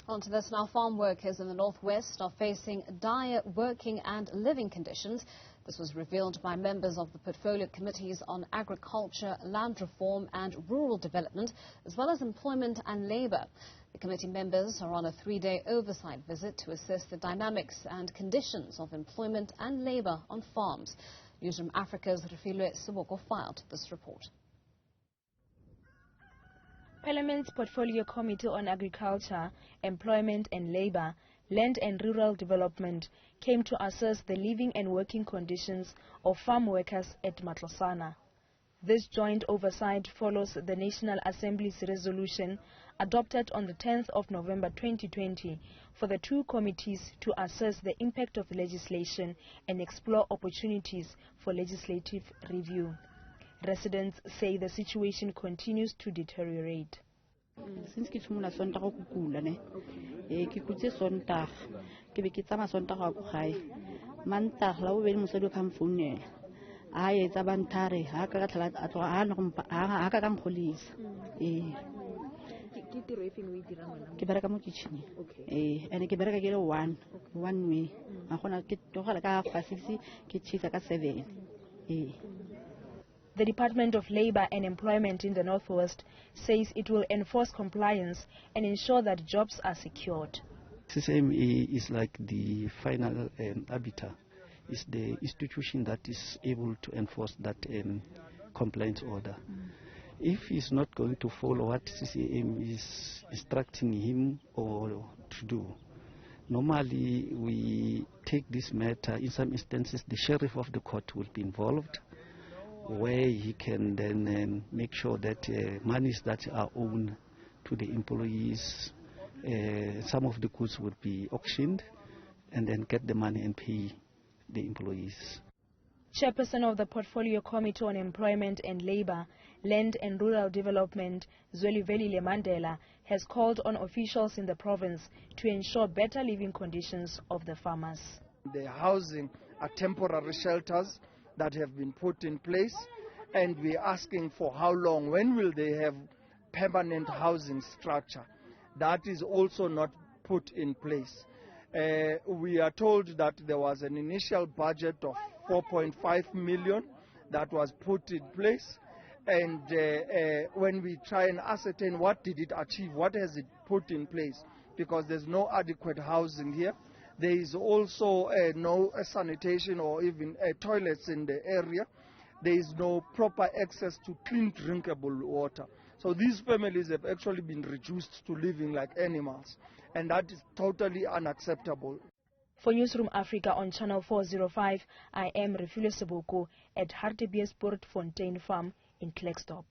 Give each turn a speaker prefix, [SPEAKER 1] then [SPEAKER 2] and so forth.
[SPEAKER 1] On to this now. Farm workers in the northwest are facing dire working and living conditions. This was revealed by members of the portfolio committees on agriculture, land reform and rural development, as well as employment and labour. The committee members are on a 3-day oversight visit to assess the dynamics and conditions of employment and labour on farms. Newzroom Afrika's Refiloe Seboko filed this report.
[SPEAKER 2] Parliament's Portfolio Committee on Agriculture, Employment and Labour, Land and Rural Development came to assess the living and working conditions of farm workers at Matlosana. This joint oversight follows the National Assembly's resolution adopted on the 10th of November 2020 for the two committees to assess the impact of legislation and explore opportunities for legislative review. Residents say the situation continues to deteriorate.
[SPEAKER 3] Since ke tshimola sonta go kukula ne ke kutse sonta ke be ke tsama sonta go gae manta la o be mosadi ka mfounela a etsa bantare ha ka tlhala a tloga ha no ha ka kang kholisa
[SPEAKER 2] Ke tiro e feng o e dirang wena?
[SPEAKER 3] ke bereka mo kitchen ene ke bereka ke le one way a gona ke togela ka 6 ke tshisa ka 7
[SPEAKER 2] The Department of Labour and Employment in the Northwest says it will enforce compliance and ensure that jobs are secured.
[SPEAKER 4] CCMA is like the final arbiter, is the institution that is able to enforce that compliance order. If he's not going to follow what CCMA is instructing him or to do, normally we take this matter. In some instances, the sheriff of the court will be involved, where he can then make sure that monies that are owed to the employees, some of the goods would be auctioned and then get the money and pay the employees.
[SPEAKER 2] Chairperson of the Portfolio Committee on Employment and Labour, Land and Rural Development, Refiloe Mandela, has called on officials in the province to ensure better living conditions of the farmers.
[SPEAKER 5] The housing are temporary shelters that have been put in place, and we're asking for how long, when will they have permanent housing structure? That is also not put in place. We are told that there was an initial budget of 4.5 million that was put in place, and when we try and ascertain what did it achieve, what has it put in place, because there's no adequate housing here. There is also no sanitation or even toilets in the area. There is no proper access to clean drinkable water. So these families have actually been reduced to living like animals, and that is totally unacceptable.
[SPEAKER 2] For Newzroom Afrika on Channel 405, I am Refiloe Seboko at Hartbeespoort Fontaine Farm in Klerksdorp.